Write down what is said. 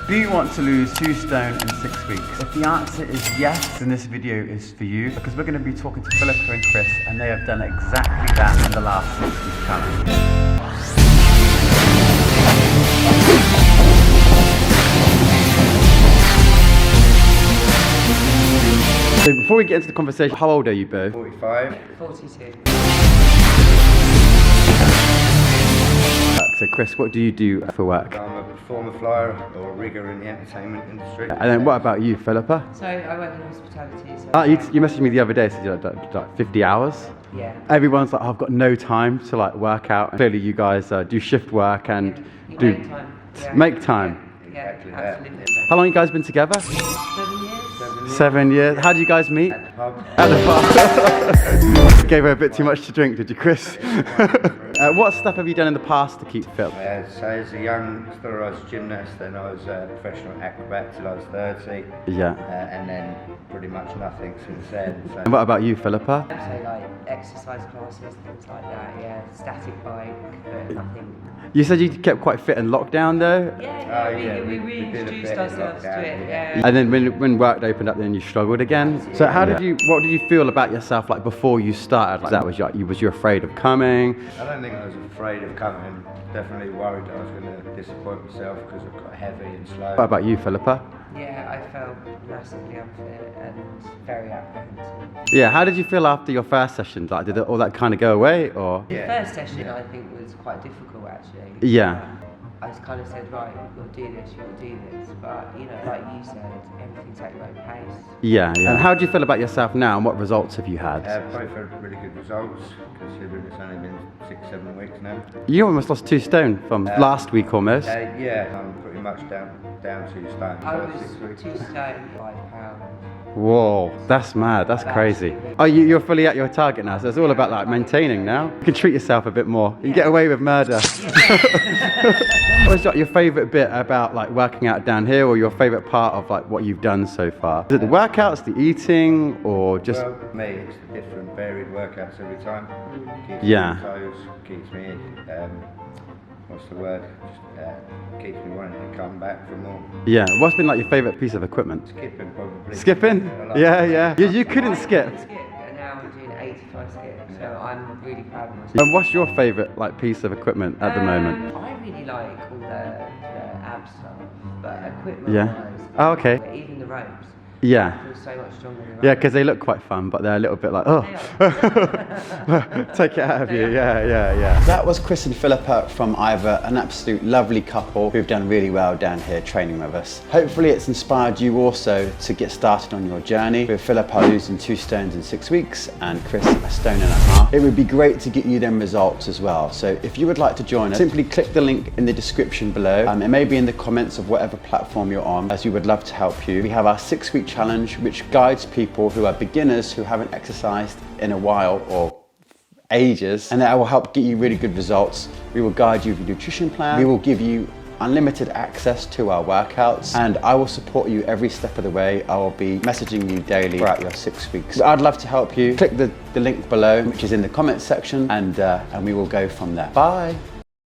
Do you want to lose 2 stone in 6 weeks? If the answer is yes, then this video is for you, because we're going to be talking to Philippa and Chris, and they have done exactly that in the last 6-week challenge. So before we get into the conversation, how old are you both? 45. 42. So Chris, what do you do for work? I'm a performer flyer or a rigger in the entertainment industry. And then what about you, Philippa? So I work in hospitality. So You messaged me the other day, so you like 50 hours? yeah. Everyone's like, oh, I've got no time to like work out. And clearly you guys do shift work and You do make time. Yeah. make time. Yeah, Exactly that. absolutely. How long you guys been together? 7 years. 7 years. How did you guys meet? At the pub. At the pub. Gave her a bit too much to drink, did you, Chris? What stuff have you done in the past to keep fit? So as a youngster, I was a gymnast, then I was a professional acrobat till I was 30. Yeah. And then pretty much nothing since then. So. And what about you, Philippa? So like exercise classes, things like that. Yeah, static bike, but nothing. You said you kept quite fit in lockdown though? Yeah, we we did a reintroduced bit in ourselves to lockdown, it. yeah. Yeah. And then when work opened up, then you struggled again. So what did you feel about yourself like before you started? Like, was you afraid of coming? I don't think I was afraid of coming. Definitely worried that I was going to disappoint myself because I got heavy and slow. What about you, Philippa? Yeah, I felt massively unfit and very apprehensive. Yeah, how did you feel after your first session? Like, did all that kind of go away, or? The first session I think was quite difficult actually. Yeah. I just kind of said, right, you'll do this, you'll do this. But, you know, like you said, everything's at your own pace. Yeah. And how do you feel about yourself now, and what results have you had? Both had really good results, considering it's only been 6-7 weeks now. You almost lost 2 stone from last week almost. Yeah, I'm pretty much down 2 stone. I for was 6 weeks. 2 stone, 5 pounds. Whoa, that's mad, that's crazy. Oh, you're fully at your target now, so it's all about like maintaining now. You can treat yourself a bit more. You can get away with murder. What's your favourite bit about like working out down here, or your favourite part of like what you've done so far? Is it the workouts, the eating, or just... Well, for me, it's the different varied workouts every time. Keeps me Yeah. on toes, keeps me, what's the word? Just, keeps me wanting to come back for more. Yeah, what's been like your favourite piece of equipment? Skipping probably. Skipping? I like Yeah. You couldn't skip. And now I'm doing 85 skips, so I'm really proud of myself. And what's your favourite like piece of equipment at the moment? I really like all the ab stuff, but equipment Yeah. wise, Oh, okay. even the ropes, Yeah. I feel so much stronger than Yeah, because they look quite fun, but they're a little bit like, oh, take it out of you. Yeah. That was Chris and Philippa from Iver, an absolute lovely couple who've done really well down here training with us. Hopefully it's inspired you also to get started on your journey, with Philippa losing 2 stones in 6 weeks and Chris 1.5 stones. It would be great to get you them results as well. So if you would like to join us, simply click the link in the description below. It may be in the comments of whatever platform you're on, as we would love to help you. We have our 6-week challenge, which guides people who are beginners who haven't exercised in a while or ages, and that will help get you really good results. We will guide you with your nutrition plan. We will give you unlimited access to our workouts, and I will support you every step of the way. I will be messaging you daily throughout your 6 weeks. I'd love to help you. Click the link below, which is in the comments section, and we will go from there. Bye.